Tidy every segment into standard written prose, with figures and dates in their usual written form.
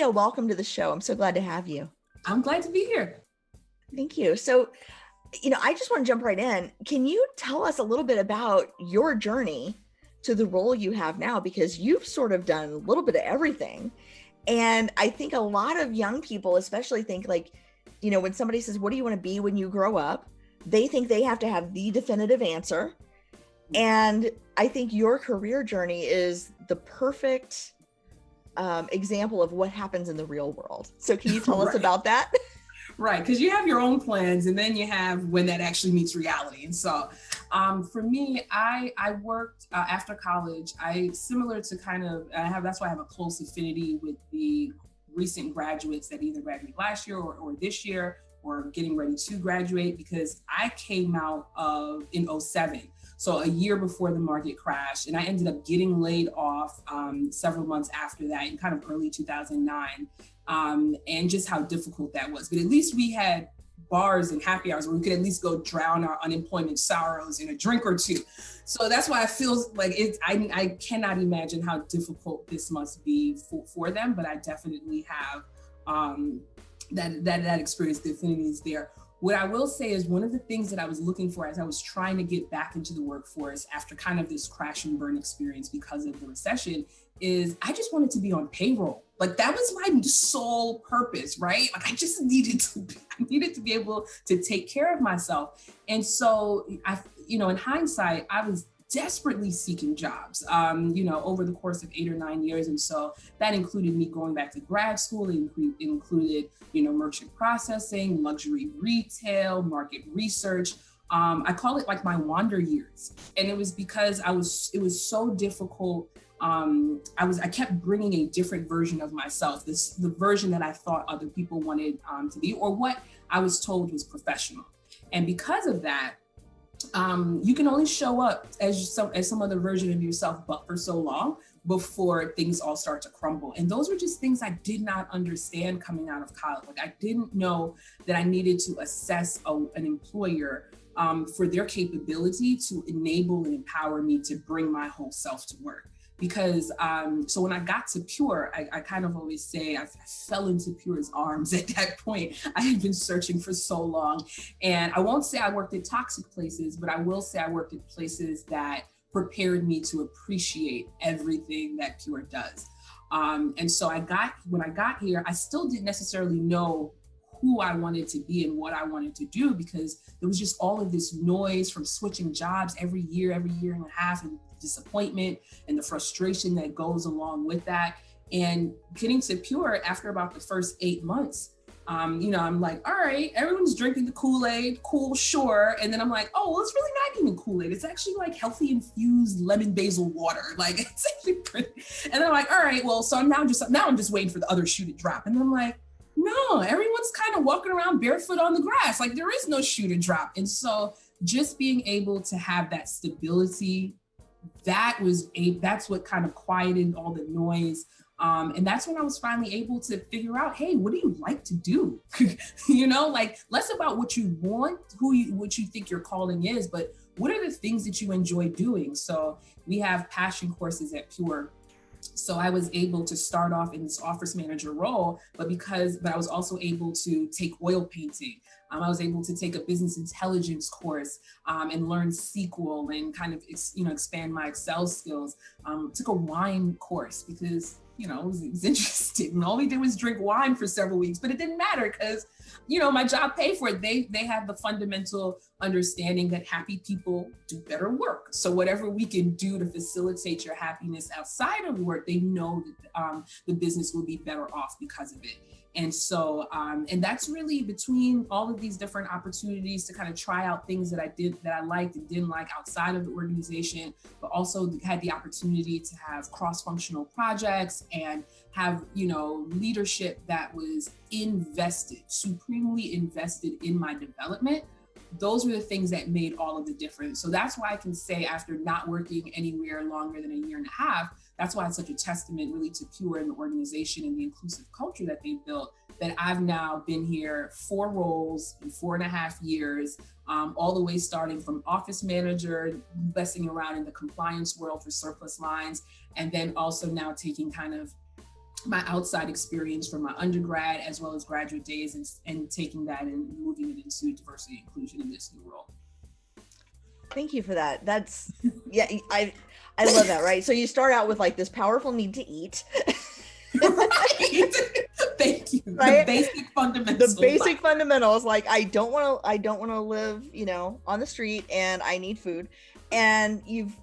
Safiya, welcome to the show. I'm so glad to have you. I'm glad to be here. Thank you. So, I just want to jump right in. Can you tell us a little bit about your journey to the role you have now? Because you've sort of done a little bit of everything. And I think a lot of young people especially think like, when somebody says, what do you want to be when you grow up? They think they have to have the definitive answer. And I think your career journey is the perfect example of what happens in the real world. So can you tell us about that? Right, because you have your own plans and then you have when that actually meets reality. And so for me, I worked after college. Similar to that's why I have a close affinity with the recent graduates that either graduated last year or this year or getting ready to graduate, because I came out in '07. So a year before the market crashed, and I ended up getting laid off several months after that in kind of early 2009, and just how difficult that was. But at least we had bars and happy hours where we could at least go drown our unemployment sorrows in a drink or two. So that's why I feel like I cannot imagine how difficult this must be for them, but I definitely have that experience. The affinity is there. What I will say is one of the things that I was looking for as I was trying to get back into the workforce after kind of this crash and burn experience because of the recession is I just wanted to be on payroll. Like that was my sole purpose, right? Like I just needed to be able to take care of myself. And so in hindsight, I was desperately seeking jobs, over the course of 8 or 9 years. And so that included me going back to grad school. It included, merchant processing, luxury retail, market research. I call it like my wander years. And it was because it was so difficult. I kept bringing a different version of myself, the version that I thought other people wanted to be, or what I was told was professional. And because of that, you can only show up as some other version of yourself, but for so long before things all start to crumble. And those were just things I did not understand coming out of college. Like I didn't know that I needed to assess an employer for their capability to enable and empower me to bring my whole self to work. Because so when I got to Pure, I kind of always say I fell into Pure's arms at that point. I had been searching for so long. And I won't say I worked at toxic places, but I will say I worked at places that prepared me to appreciate everything that Pure does. And so when I got here, I still didn't necessarily know who I wanted to be and what I wanted to do, because there was just all of this noise from switching jobs every year and a half, and disappointment and the frustration that goes along with that. And getting to Pure after about the first 8 months, I'm like, all right, everyone's drinking the Kool-Aid, cool, sure. And then I'm like, oh, well, it's really not even Kool-Aid. It's actually like healthy infused lemon basil water. Like it's actually pretty. And then I'm like, all right, well, so now I'm just waiting for the other shoe to drop. And then I'm like, no, everyone's kind of walking around barefoot on the grass. Like there is no shoe to drop. And so just being able to have that stability, that's what kind of quieted all the noise. And that's when I was finally able to figure out, hey, what do you like to do? Like less about what you want, what you think your calling is, but what are the things that you enjoy doing? So we have passion courses at Pure. So I was able to start off in this office manager role, but I was also able to take oil painting. I was able to take a business intelligence course and learn SQL and kind of expand my Excel skills. Took a wine course because it was interesting. And all we did was drink wine for several weeks, but it didn't matter because my job paid for it. They have the fundamental understanding that happy people do better work. So whatever we can do to facilitate your happiness outside of work, they know that the business will be better off because of it. And so, and that's really between all of these different opportunities to kind of try out things that I liked and didn't like outside of the organization, but also had the opportunity to have cross-functional projects and have, leadership that was supremely invested in my development. Those were the things that made all of the difference. So that's why I can say after not working anywhere longer than a year and a half, that's why it's such a testament really to Pure and the organization and the inclusive culture that they've built, that I've now been here 4 roles in 4.5 years, all the way starting from office manager, messing around in the compliance world for surplus lines, and then also now taking kind of my outside experience from my undergrad as well as graduate days, and taking that and moving it into diversity and inclusion in this new role. Thank you for that. That's, yeah, I love that, right? So you start out with like this powerful need to eat. Right. Thank you. Right? The basic fundamentals. The basic fundamentals, like I don't want to live, on the street, and I need food. And you've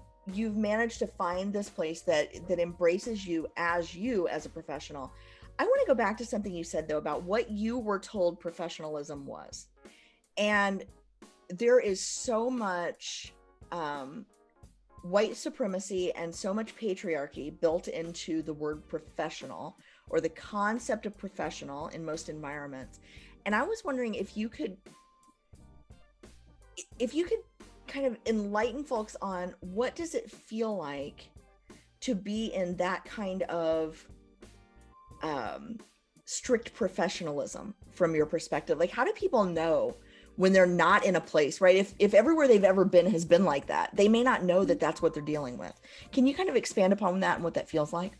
managed to find this place that embraces you as a professional. I want to go back to something you said though about what you were told professionalism was. And there is so much white supremacy and so much patriarchy built into the word professional, or the concept of professional, in most environments. And I was wondering if you could kind of enlighten folks on what does it feel like to be in that kind of strict professionalism from your perspective. Like, how do people know when they're not in a place, right? If everywhere they've ever been has been like that, they may not know that that's what they're dealing with. Can you kind of expand upon that and what that feels like?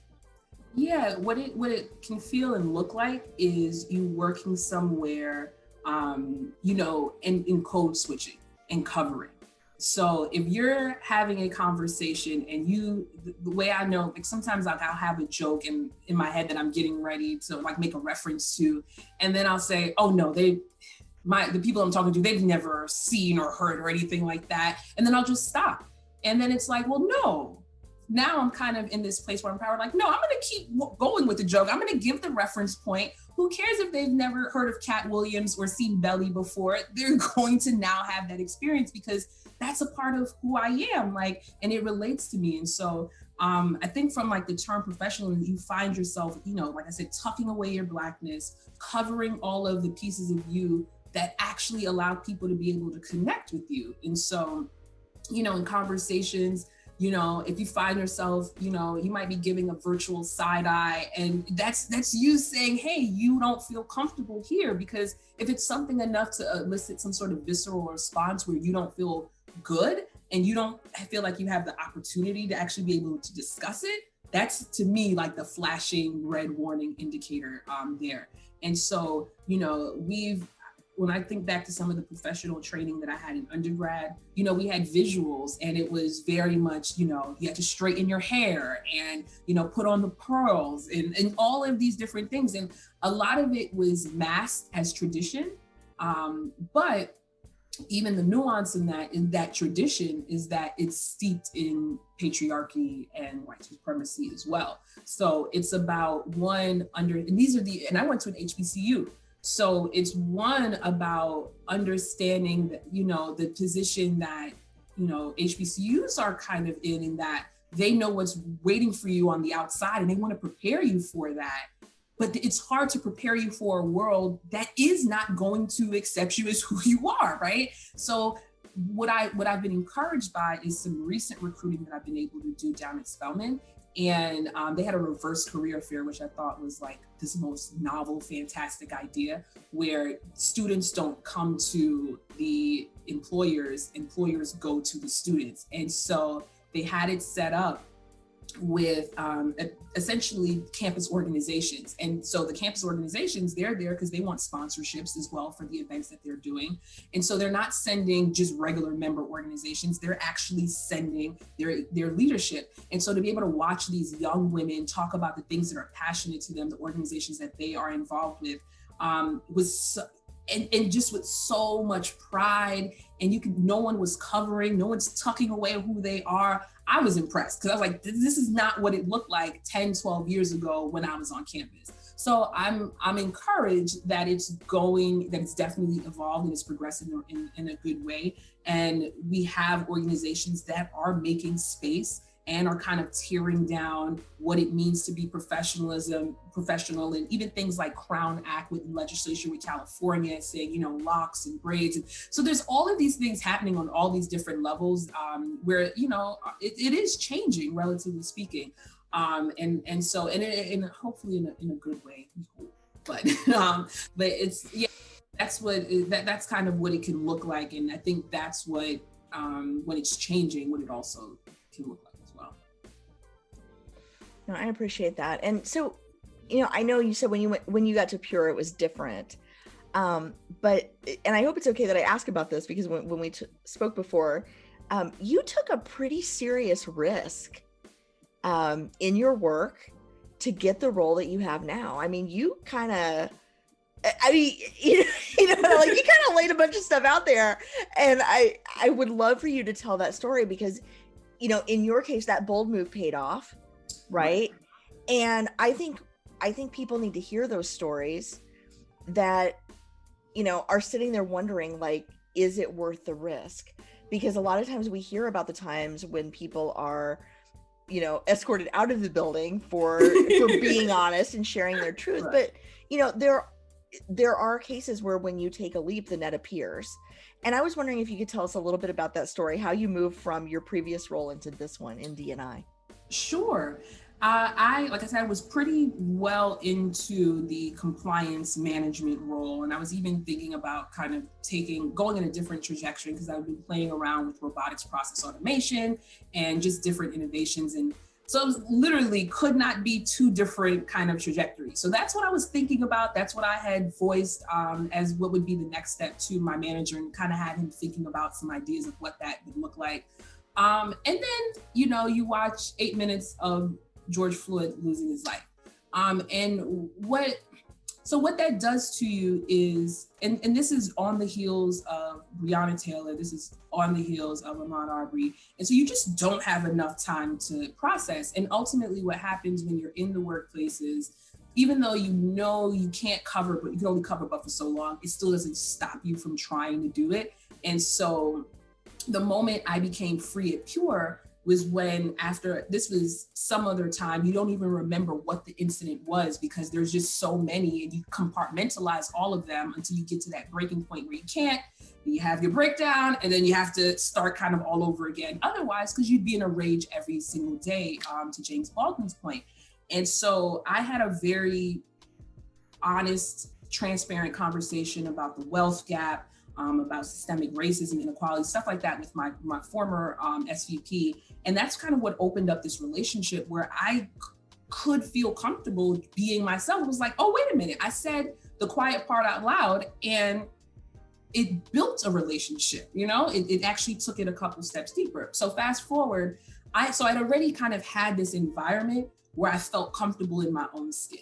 Yeah, what it can feel and look like is you working somewhere, in code switching and covering. So if you're having a conversation and the way I know, like sometimes like I'll have a joke in my head that I'm getting ready to like make a reference to, and then I'll say, oh no, the people I'm talking to, they've never seen or heard or anything like that. And then I'll just stop. And then it's like, well, no, now I'm kind of in this place where I'm powered, like, no, I'm going to keep going with the joke. I'm going to give the reference point. Who cares if they've never heard of Cat Williams or seen Belly before? They're going to now have that experience because that's a part of who I am, like, and it relates to me. And so I think from like the term professional, you find yourself, like I said, tucking away your Blackness, covering all of the pieces of you that actually allow people to be able to connect with you. And so, in conversations, if you find yourself, you might be giving a virtual side eye, and that's you saying, hey, you don't feel comfortable here, because if it's something enough to elicit some sort of visceral response where you don't feel good and you don't feel like you have the opportunity to actually be able to discuss it, that's to me like the flashing red warning indicator there. And so, when I think back to some of the professional training that I had in undergrad, we had visuals, and it was very much, you had to straighten your hair and, put on the pearls and all of these different things. And a lot of it was masked as tradition. But even the nuance in that tradition is that it's steeped in patriarchy and white supremacy as well. So it's about and I went to an HBCU. So it's one about understanding that, the position that, HBCUs are kind of in that they know what's waiting for you on the outside and they want to prepare you for that. But it's hard to prepare you for a world that is not going to accept you as who you are, right? So what I've been encouraged by is some recent recruiting that I've been able to do down at Spelman. And they had a reverse career fair, which I thought was like this most novel, fantastic idea, where students don't come to the employers go to the students. And so they had it set up with essentially campus organizations. And so the campus organizations, they're there because they want sponsorships as well for the events that they're doing. And so they're not sending just regular member organizations, they're actually sending their leadership. And so to be able to watch these young women talk about the things that are passionate to them, the organizations that they are involved with, was and just with so much pride, and no one was covering, no one's tucking away who they are. I was impressed because I was like, this is not what it looked like 10, 12 years ago when I was on campus. So I'm encouraged that it's definitely evolved and it's progressing in a good way. And we have organizations that are making space and are kind of tearing down what it means to be professional, and even things like Crown Act with legislation with California saying, locks and braids. And so there's all of these things happening on all these different levels where, it is changing, relatively speaking. And hopefully in a good way, but it's, yeah, that's kind of what it can look like. And I think that's what, when it's changing, what it also can look like as well. No, I appreciate that. And so I know you said when you got to Pure, it was different. But, and I hope it's okay that I ask about this, because when we spoke before, you took a pretty serious risk in your work to get the role that you have now. I mean, you kind of, like you kind of laid a bunch of stuff out there, and I would love for you to tell that story, because, in your case, that bold move paid off, right? And I think people need to hear those stories that, are sitting there wondering, like, is it worth the risk? Because a lot of times we hear about the times when people are, escorted out of the building for being honest and sharing their truth. Right. But, there are cases where when you take a leap, the net appears. And I was wondering if you could tell us a little bit about that story, how you moved from your previous role into this one in D&I. Sure. Like I said, I was pretty well into the compliance management role. And I was even thinking about kind of going in a different trajectory, because I've been playing around with robotics process automation and just different innovations. And so it was literally could not be two different kind of trajectories. So that's what I was thinking about. That's what I had voiced as what would be the next step to my manager, and kind of had him thinking about some ideas of what that would look like. And then, you watch 8 minutes of George Floyd losing his life. And what that does to you is, and this is on the heels of Breonna Taylor, this is on the heels of Ahmaud Arbery. And so you just don't have enough time to process. And ultimately what happens when you're in the workplace is, even though you can't cover, but you can only cover but for so long, it still doesn't stop you from trying to do it. And so the moment I became free at Pure was when, after this was some other time, you don't even remember what the incident was, because there's just so many, and you compartmentalize all of them until you get to that breaking point where you can't. You have your breakdown, and then you have to start kind of all over again. Otherwise, because you'd be in a rage every single day, to James Baldwin's point. And so I had a very honest, transparent conversation about the wealth gap, about systemic racism, inequality, stuff like that with my former SVP. And that's kind of what opened up this relationship where I could feel comfortable being myself. It was like, oh, wait a minute. I said the quiet part out loud, and it built a relationship, it actually took it a couple steps deeper. So fast forward, I'd already kind of had this environment where I felt comfortable in my own skin.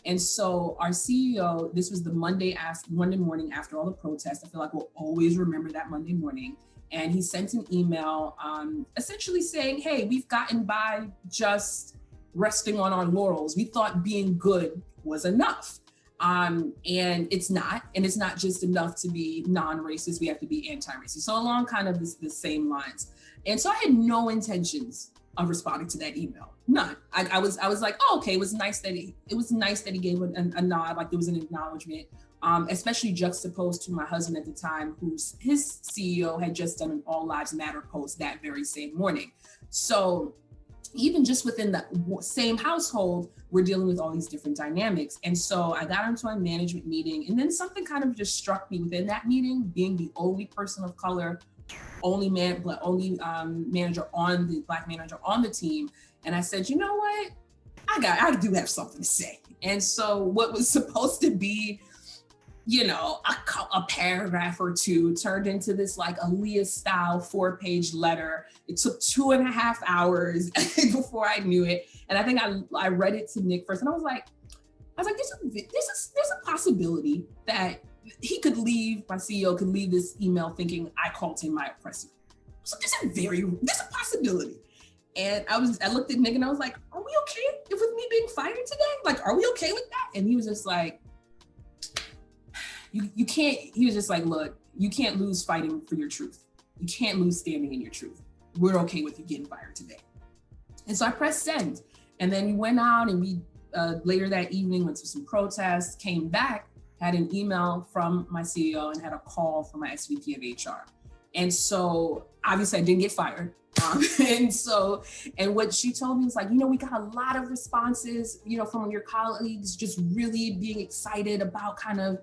And so our CEO, this was the Monday morning after all the protests. I feel like we'll always remember that Monday morning. And he sent an email essentially saying, hey, we've gotten by just resting on our laurels. We thought being good was enough. And it's not. And it's not just enough to be non-racist. We have to be anti-racist. So along kind of the same lines. And so I had no intentions of responding to that email. None. I was like, oh, okay. It was nice that he gave a nod, like there was an acknowledgement, especially juxtaposed to my husband at the time, his CEO had just done an All Lives Matter post that very same morning. So even just within the same household, we're dealing with all these different dynamics. And so I got into a management meeting, and then something kind of just struck me within that meeting, being the only person of color, only manager on the Black manager on the team. And I said, you know what? I do have something to say. And so what was supposed to be, a paragraph or two turned into this like Aaliyah style 4-page letter. It took 2.5 hours before I knew it. And I think I read it to Nick first, and I was like, there's a possibility that my CEO could leave this email thinking I called him my oppressor. So there's a possibility. And I looked at Nick and I was like, are we okay with me being fired today? Like, are we okay with that? And he was just like, you can't, he was just like, look, you can't lose fighting for your truth. You can't lose standing in your truth. We're okay with you getting fired today. And so I pressed send. And then we went out, and we later that evening went to some protests, came back, had an email from my CEO, and had a call from my SVP of HR. And so obviously I didn't get fired. And what she told me was like, we got a lot of responses, from your colleagues, just really being excited about kind of,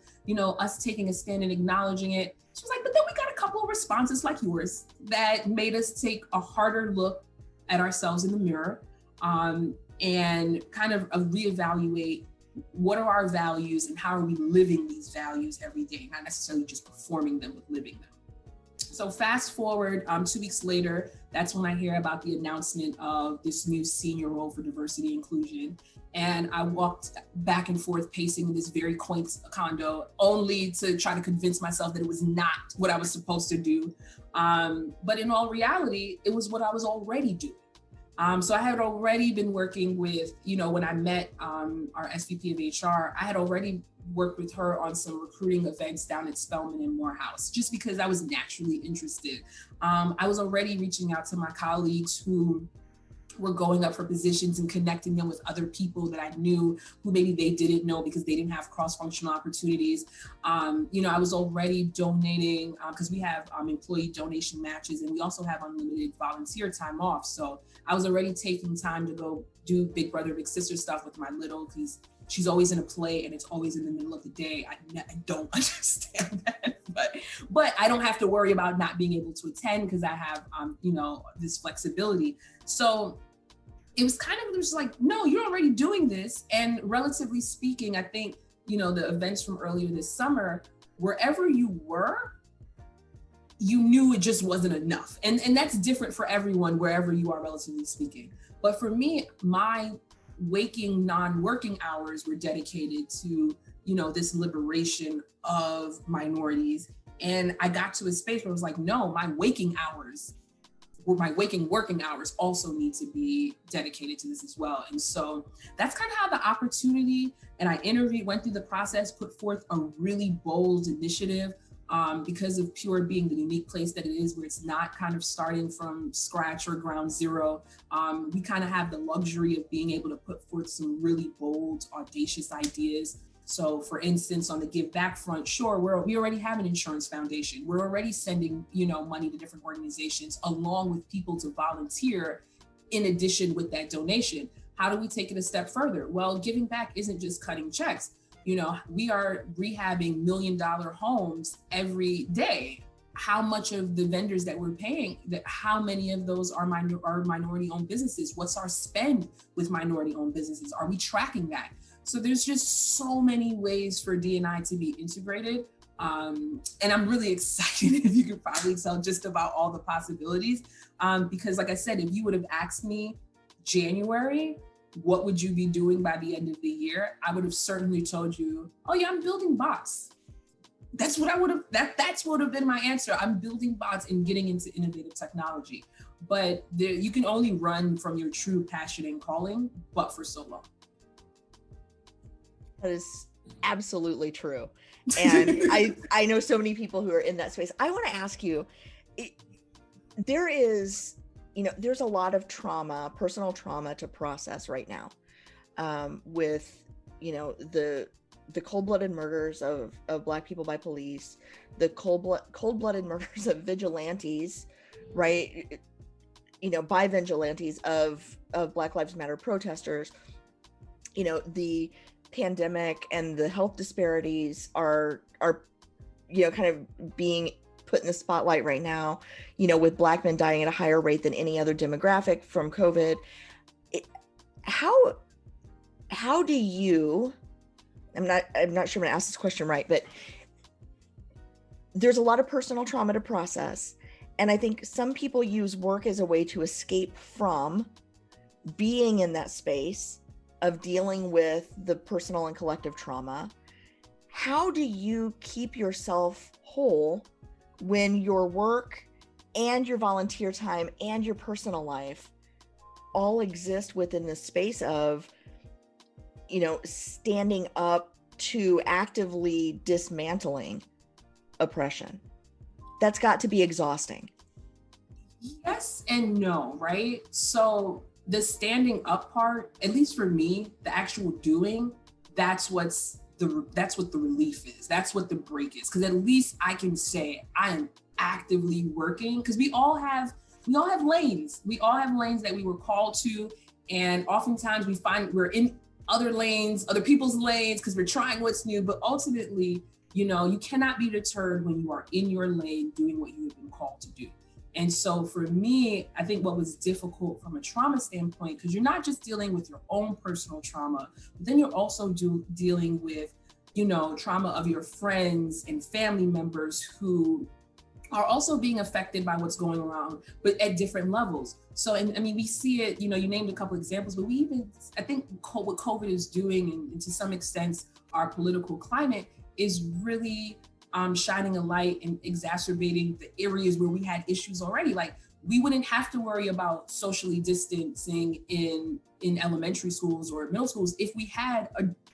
us taking a stand and acknowledging it. She was like, but then we got a couple of responses like yours that made us take a harder look at ourselves in the mirror, and kind of reevaluate what are our values and how are we living these values every day, not necessarily just performing them, but living them. So fast forward 2 weeks later, that's when I hear about the announcement of this new senior role for diversity and inclusion. And I walked back and forth pacing in this very quaint condo, only to try to convince myself that it was not what I was supposed to do. But in all reality, it was what I was already doing. So I had already been working with, when I met our SVP of HR, I had already worked with her on some recruiting events down at Spelman and Morehouse, just because I was naturally interested. I was already reaching out to my colleagues who were going up for positions and connecting them with other people that I knew who maybe they didn't know because they didn't have cross-functional opportunities. I was already donating because we have employee donation matches, and we also have unlimited volunteer time off. So I was already taking time to go do big brother, big sister stuff with my little, because she's always in a play and it's always in the middle of the day. I don't understand that, but I don't have to worry about not being able to attend because I have, this flexibility. So it was kind of just like, no, you're already doing this. And relatively speaking, I think, the events from earlier this summer, wherever you were, you knew it just wasn't enough. And that's different for everyone, wherever you are, relatively speaking. But for me, my waking, non-working hours were dedicated to, this liberation of minorities. And I got to a space where I was like, no, my waking working hours also need to be dedicated to this as well. And so that's kind of how the opportunity, and I went through the process, put forth a really bold initiative because of Pure being the unique place that it is, where it's not kind of starting from scratch or ground zero. We kind of have the luxury of being able to put forth some really bold, audacious ideas. So for instance, on the give back front, sure, we already have an insurance foundation. We're already sending, money to different organizations along with people to volunteer in addition with that donation. How do we take it a step further? Well, giving back isn't just cutting checks. We are rehabbing $1 million homes every day. How much of the vendors that we're paying, how many of those are minority-owned businesses? What's our spend with minority-owned businesses? Are we tracking that? So there's just so many ways for D&I to be integrated. And I'm really excited, if you could probably tell, just about all the possibilities. Because like I said, if you would have asked me January, what would you be doing by the end of the year? I would have certainly told you, oh yeah, I'm building bots. That's what I would have, that's what would have been my answer. I'm building bots and getting into innovative technology. But you can only run from your true passion and calling, but for so long. That is absolutely true. And I know so many people who are in that space. I want to ask you, there's a lot of trauma, personal trauma to process right now with, the cold-blooded murders of Black people by police, the cold-blooded murders of vigilantes, right? By vigilantes of Black Lives Matter protesters. The pandemic and the health disparities are kind of being put in the spotlight right now, with Black men dying at a higher rate than any other demographic from COVID. How do you, I'm not sure I'm going to ask this question right, but there's a lot of personal trauma to process. And I think some people use work as a way to escape from being in that space of dealing with the personal and collective trauma. How do you keep yourself whole when your work and your volunteer time and your personal life all exist within the space of, standing up to actively dismantling oppression? That's got to be exhausting. Yes and no, right? So the standing up part, at least for me, the actual doing, that's what the relief is. That's what the break is. Because at least I can say I am actively working, because we all have lanes. We all have lanes that we were called to. And oftentimes we find we're in other lanes, other people's lanes, because we're trying what's new. But ultimately, you cannot be deterred when you are in your lane doing what you have been called to do. And so for me, I think what was difficult from a trauma standpoint, because you're not just dealing with your own personal trauma, but then you're also dealing with, trauma of your friends and family members who are also being affected by what's going on, but at different levels. So, and I mean, we see it, you named a couple examples, but I think what COVID is doing, and to some extent, our political climate is really shining a light and exacerbating the areas where we had issues already. Like, we wouldn't have to worry about socially distancing in elementary schools or middle schools if we had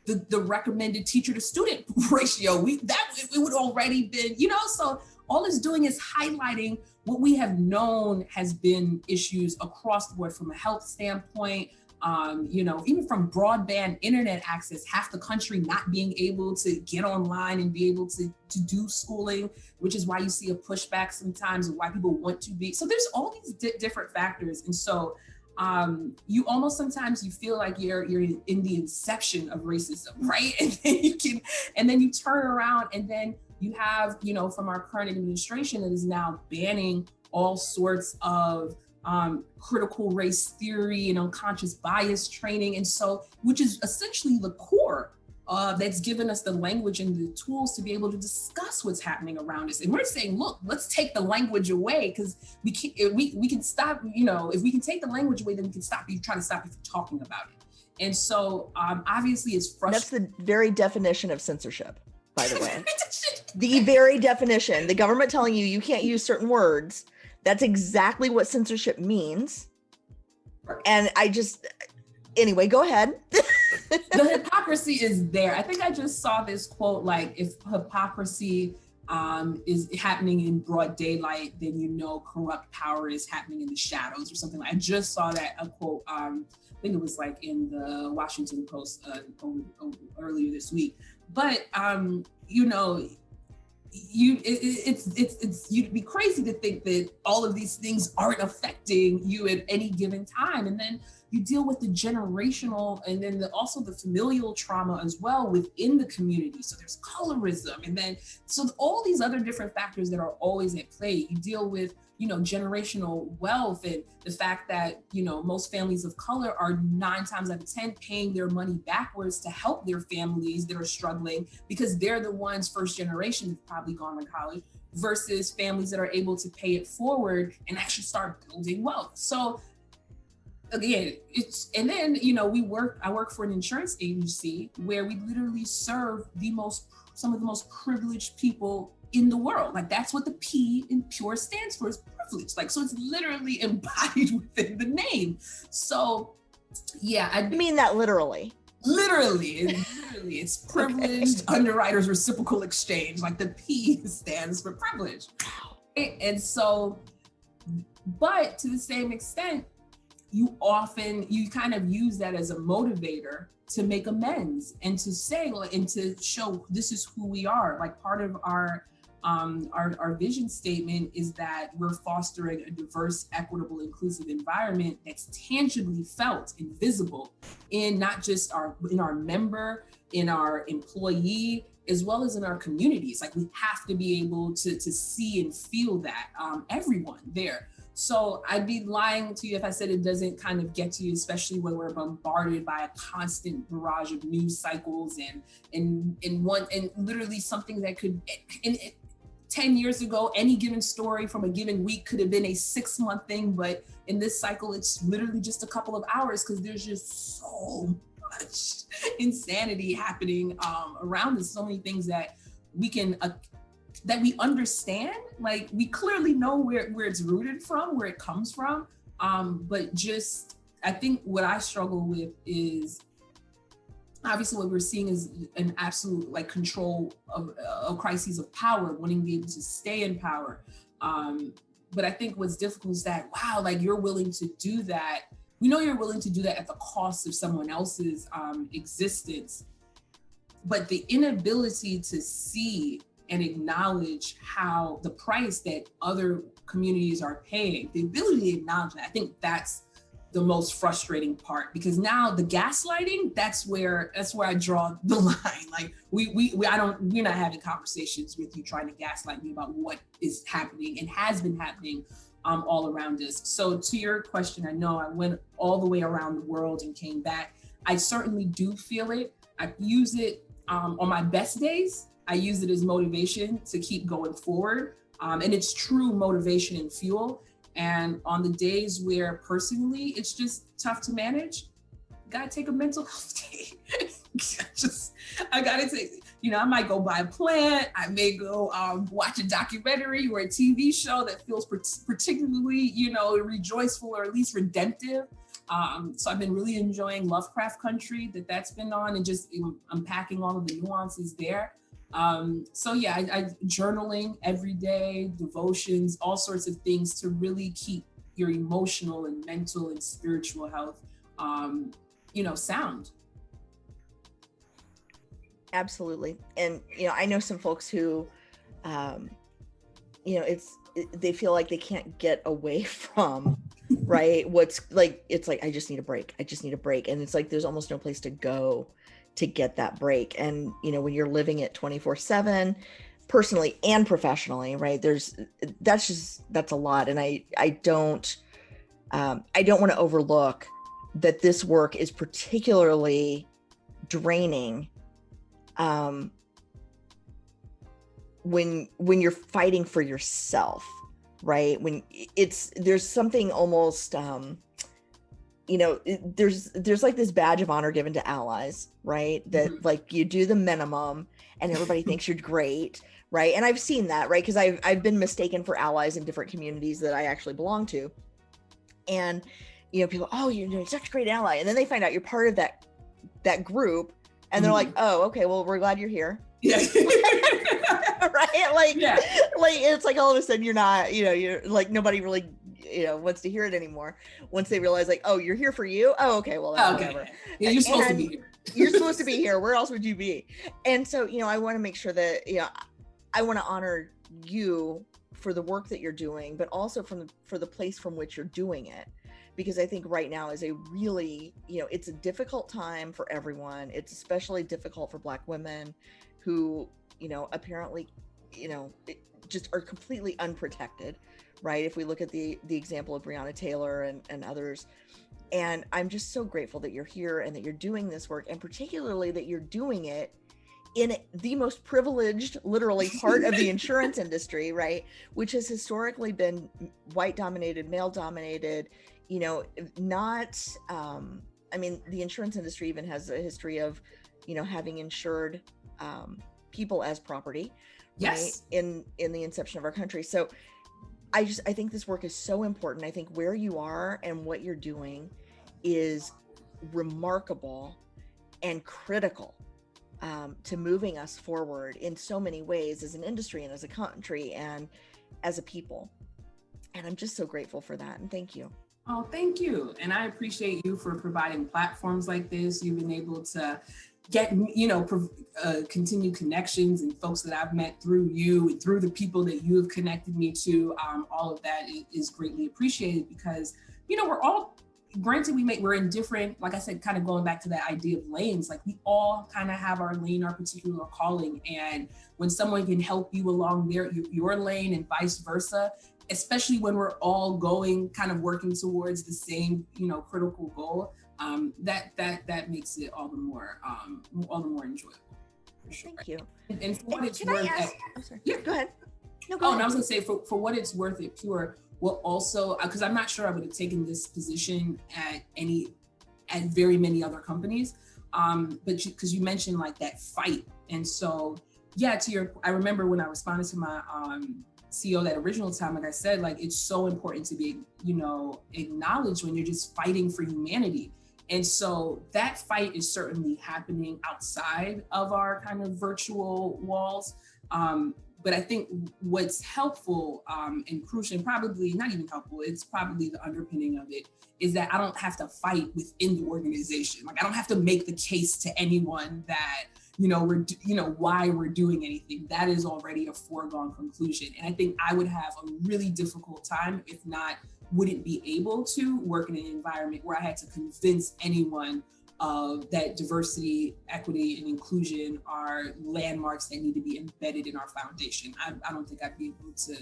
the recommended teacher to student ratio. It would already been, so all it's doing is highlighting what we have known has been issues across the board from a health standpoint, even from broadband internet access, half the country not being able to get online and be able to do schooling, which is why you see a pushback sometimes and why people want to be. So there's all these different factors. And so you almost sometimes you feel like you're in the inception of racism, right? And then you turn around and then you have, from our current administration that is now banning all sorts of critical race theory and unconscious bias training. And so, which is essentially the core that's given us the language and the tools to be able to discuss what's happening around us. And we're saying, look, let's take the language away, because we can stop, if we can take the language away, then we can try to stop you from talking about it. And so obviously it's frustrating. That's the very definition of censorship, by the way. The very definition, the government telling you can't use certain words. That's exactly what censorship means. And anyway, go ahead. The hypocrisy is there. I think I just saw this quote, like, if hypocrisy is happening in broad daylight, then corrupt power is happening in the shadows or something. I just saw a quote, I think it was like in the Washington Post earlier this week. But you'd be crazy to think that all of these things aren't affecting you at any given time. And then you deal with the generational and then also the familial trauma as well within the community. So there's colorism, and then so all these other different factors that are always at play. You deal with generational wealth, and the fact that most families of color are 9 times out of 10 paying their money backwards to help their families that are struggling, because they're the ones, first generation, who've probably gone to college, versus families that are able to pay it forward and actually start building wealth. So again, I work for an insurance agency where we literally serve some of the most privileged people in the world. Like, that's what the P in PURE stands for, is privilege. Like, so it's literally embodied within the name. So yeah, I mean that literally. Literally, it's privileged underwriters reciprocal exchange. Like, the P stands for privilege. And so, but to the same extent, you kind of use that as a motivator to make amends and to say, and to show this is who we are. Like, part of our vision statement is that we're fostering a diverse, equitable, inclusive environment that's tangibly felt and visible in not just in our member, in our employee, as well as in our communities. Like, we have to be able to see and feel that, everyone there. So I'd be lying to you if I said it doesn't kind of get to you, especially when we're bombarded by a constant barrage of news cycles and literally something that could, 10 years ago, any given story from a given week could have been a 6-month thing, but in this cycle, it's literally just a couple of hours, because there's just so much insanity happening around us. So many things that we can that we understand. Like, we clearly know where it's rooted from, where it comes from. But just, I think what I struggle with is, obviously what we're seeing is an absolute control of crises of power, wanting to be able to stay in power. But I think what's difficult is that, wow, you're willing to do that. We know you're willing to do that at the cost of someone else's existence. But the inability to see and acknowledge how the price that other communities are paying, the ability to acknowledge that, I think that's the most frustrating part, because now the gaslighting, that's where I draw the line. Like, we're not having conversations with you trying to gaslight me about what is happening and has been happening all around us. So to your question, I know I went all the way around the world and came back. I certainly do feel it. I use it on my best days. I use it as motivation to keep going forward. And it's true motivation and fuel. And on the days where personally it's just tough to manage, gotta take a mental health day. I gotta take, I might go buy a plant. I may go watch a documentary or a TV show that feels particularly, rejoiceful or at least redemptive. So I've been really enjoying Lovecraft Country that's been on, and just unpacking all of the nuances there. So yeah, I journaling every day, devotions, all sorts of things to really keep your emotional and mental and spiritual health, sound. Absolutely. And, I know some folks who, they feel like they can't get away from, right? What's like, it's like, I just need a break. And it's like, there's almost no place to go to get that break. And, when you're living it 24/7, personally and professionally, right? That's a lot. And I don't want to overlook that this work is particularly draining when you're fighting for yourself, right? When there's something almost, there's like this badge of honor given to allies, right? That like you do the minimum and everybody thinks you're great, right? And I've seen that, right? Because I've been mistaken for allies in different communities that I actually belong to. And, people, oh, you're doing such a great ally. And then they find out you're part of that group. And they're like, oh, okay, well, we're glad you're here. Yeah. Right? Like, yeah. Like, it's like all of a sudden you're not, you're like, nobody really, wants to hear it anymore. Once they realize like, oh, you're here for you. Oh, okay. Well, whatever. Yeah, you're supposed to be here. You're supposed to be here. Where else would you be? And so, I want to make sure that, I want to honor you for the work that you're doing, but also for the place from which you're doing it. Because I think right now is a really, it's a difficult time for everyone. It's especially difficult for Black women who, apparently, just are completely unprotected, right? If we look at the example of Breonna Taylor and others. And I'm just so grateful that you're here and that you're doing this work, and particularly that you're doing it in the most privileged, literally, part of the insurance industry, right? Which has historically been white dominated, male dominated, not, the insurance industry even has a history of, having insured people as property, yes, right? In the inception of our country. So I think this work is so important. I think where you are and what you're doing is remarkable and critical to moving us forward in so many ways as an industry and as a country and as a people. And I'm just so grateful for that. And thank you. Oh, thank you. And I appreciate you for providing platforms like this. You've been able to get, continue connections and folks that I've met through you and through the people that you have connected me to. All of that is greatly appreciated because, we're all, granted, we're in different, like I said, kind of going back to that idea of lanes, like we all kind of have our lane, our particular calling. And when someone can help you along your lane and vice versa, especially when we're all kind of working towards the same, critical goal, that makes it all the more enjoyable. For sure. Thank you. And for what it's worth, yeah, go ahead. No, and I was gonna say for what it's worth, it Pure will also, because I'm not sure I would have taken this position at very many other companies, but because you mentioned like that fight, and so yeah, I remember when I responded to my CEO that original time, like I said, like it's so important to be, acknowledged when you're just fighting for humanity. And so that fight is certainly happening outside of our kind of virtual walls. But I think what's helpful and crucial, and probably not even helpful, it's probably the underpinning of it, is that I don't have to fight within the organization. Like I don't have to make the case to anyone that, why we're doing anything. That is already a foregone conclusion. And I think I would have a really difficult time, if not wouldn't be able to work in an environment where I had to convince anyone of that diversity, equity, and inclusion are landmarks that need to be embedded in our foundation. I don't think I'd be able to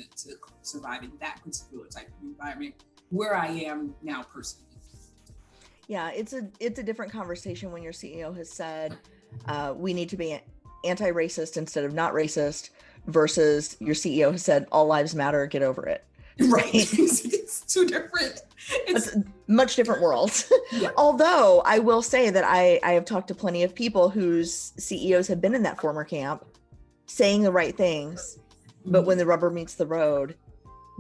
survive in that particular type of environment where I am now personally. Yeah, it's a different conversation when your CEO has said we need to be anti-racist instead of not racist, versus your CEO has said all lives matter, get over it. Right. It's too different. It's much different worlds. Yeah. Although I will say that I have talked to plenty of people whose CEOs have been in that former camp saying the right things, but when the rubber meets the road,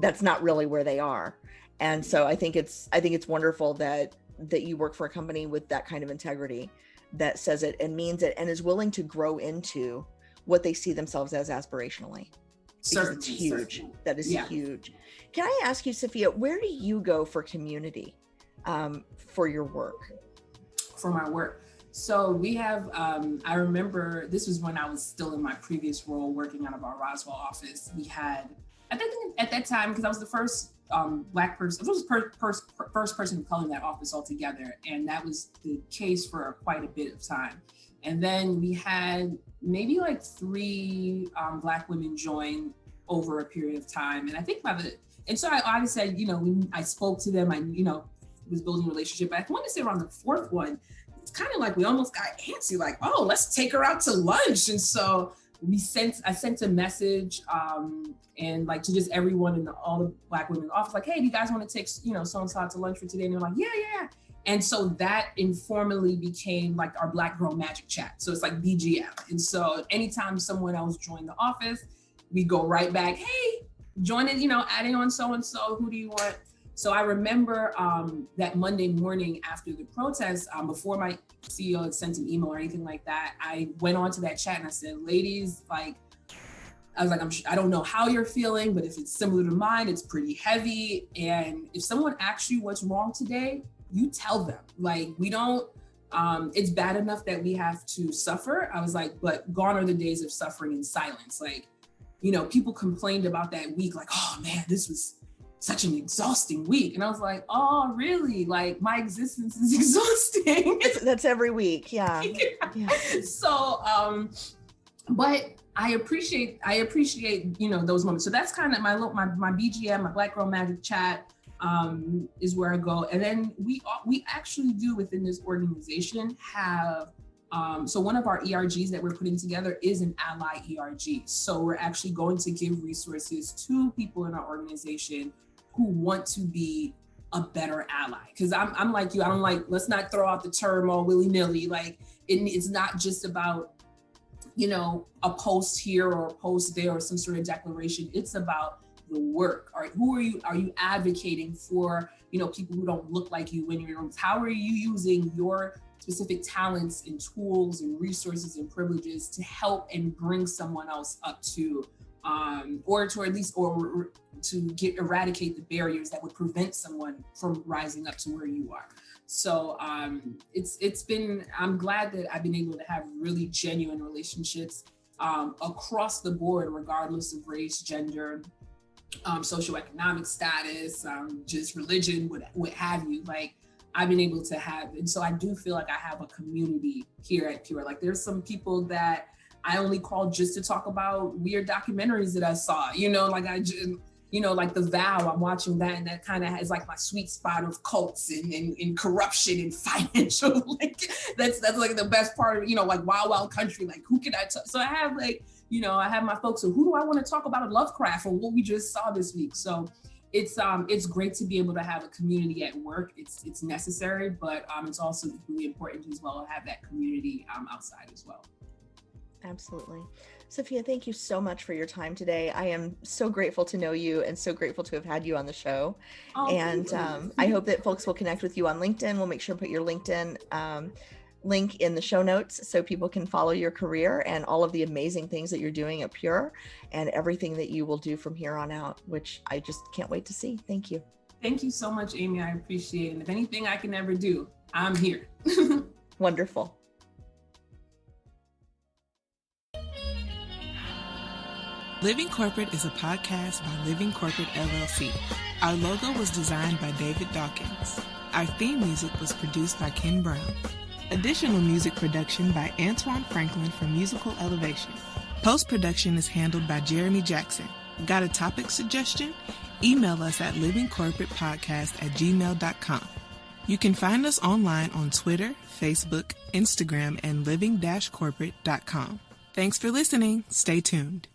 that's not really where they are. And so I think it's wonderful that you work for a company with that kind of integrity that says it and means it and is willing to grow into what they see themselves as aspirationally. Certainly, it's huge. Certainly. That is huge. Can I ask you, Safiya, where do you go for community for your work? For my work. So we have, I remember this was when I was still in my previous role working out of our Roswell office. We had, I think at that time, because I was the first Black person, I was the first person of color in that office altogether. And that was the case for quite a bit of time. And then we had maybe like 3 Black women join over a period of time. And I think and so I said, I spoke to them, I was building a relationship. But I want to say around the 4th one, it's kind of like we almost got antsy, like, oh, let's take her out to lunch. And so I sent a message and like to just everyone in all the Black women in the office, like, hey, do you guys want to take, so-and-so out to lunch for today? And they're like, yeah. And so that informally became like our Black Girl Magic Chat. So it's like BGM. And so anytime someone else joined the office, we go right back, hey, join it, adding on so-and-so, who do you want? So I remember that Monday morning after the protest, before my CEO had sent an email or anything like that, I went on to that chat and I said, ladies, I don't know how you're feeling, but if it's similar to mine, it's pretty heavy. And if someone asks you what's wrong today, you tell them. Like, we don't, it's bad enough that we have to suffer. I was like, but gone are the days of suffering in silence. Like, people complained about that week, like, oh man, this was such an exhausting week. And I was like, oh, really? Like, my existence is exhausting. That's every week. Yeah. Yeah. So, but I appreciate, those moments. So that's kind of my BGM, my Black Girl Magic Chat, is where I go. And then we actually do within this organization have, so one of our ERGs that we're putting together is an ally ERG. So we're actually going to give resources to people in our organization who want to be a better ally. Because I'm like you, I don't like, let's not throw out the term all willy-nilly. Like, it's not just about, a post here or a post there or some sort of declaration. It's about the work. All right, who are you advocating for, people who don't look like you in your rooms? How are you using your specific talents and tools and resources and privileges to help and bring someone else up to, or to eradicate the barriers that would prevent someone from rising up to where you are. So I'm glad that I've been able to have really genuine relationships across the board, regardless of race, gender, socioeconomic status, just religion, what have you. Like, I've been able to have, and so I do feel like I have a community here at Pure. Like, there's some people that I only called just to talk about weird documentaries that I saw, like I just, like The Vow, I'm watching that, and that kind of has like my sweet spot of cults and corruption and financial, like that's like the best part of, like Wild Wild Country, like who can I talk? So I have like, I have my folks, so who do I want to talk about in Lovecraft or what we just saw this week? So it's great to be able to have a community at work. It's necessary, but it's also really important as well to have that community outside as well. Absolutely. Safiya, thank you so much for your time today. I am so grateful to know you and so grateful to have had you on the show. Oh, and I hope that folks will connect with you on LinkedIn. We'll make sure to put your LinkedIn link in the show notes so people can follow your career and all of the amazing things that you're doing at Pure and everything that you will do from here on out, which I just can't wait to see. Thank you. Thank you so much, Amy. I appreciate it. And if anything I can ever do, I'm here. Wonderful. Living Corporate is a podcast by Living Corporate LLC. Our logo was designed by David Dawkins. Our theme music was produced by Ken Brown. Additional music production by Antoine Franklin for Musical Elevation. Post-production is handled by Jeremy Jackson. Got a topic suggestion? Email us at livingcorporatepodcast@gmail.com. You can find us online on Twitter, Facebook, Instagram, and living-corporate.com. Thanks for listening. Stay tuned.